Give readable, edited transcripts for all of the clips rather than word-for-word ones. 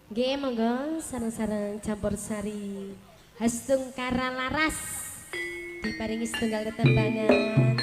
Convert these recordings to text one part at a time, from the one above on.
Nggih monggo sareng-sareng campur sari Hastung Karalaras diparingi setunggal tetembangan.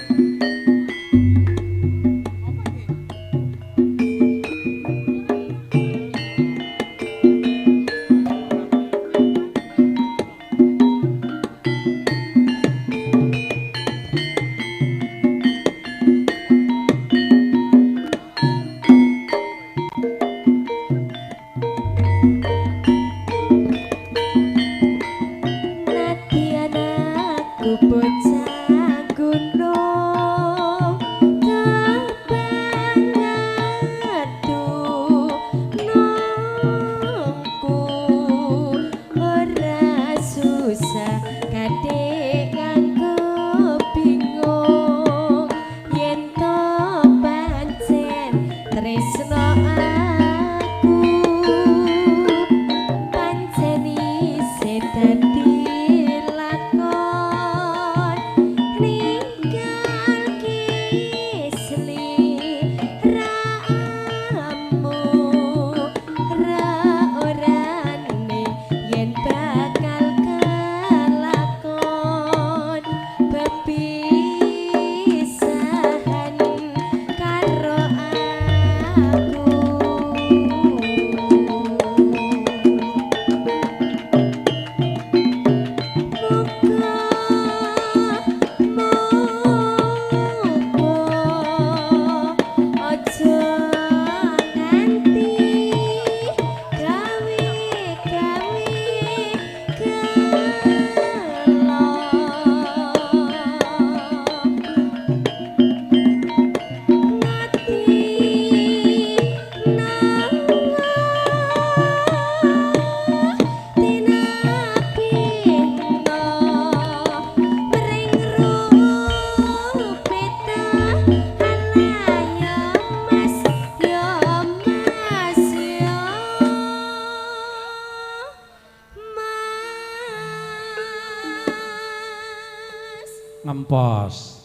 Ngempos.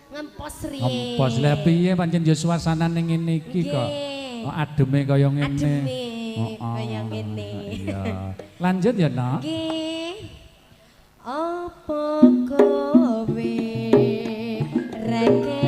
Ngempos riye. Ngempos. Lah piye pancen yo suasanane ngene iki kok. Kok ademe kaya ngene. Ademe kaya ngene. Iya. Lanjut ya, Nak. Nggih. Apa kowe reke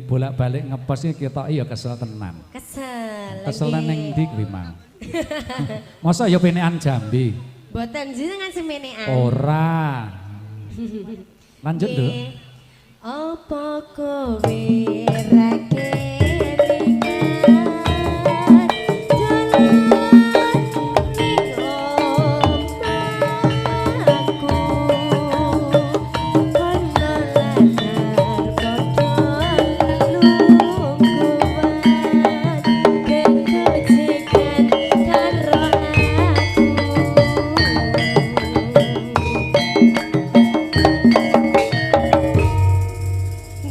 bolak-balik ngepos iki ketok ya kesel tenan. Kesel. Kesel ning ndi kuwi, Mang? Masa ya penekan Jambi? Boten jenengan semenekan. Ora. Lanjut, Nduk. Apa kowe ra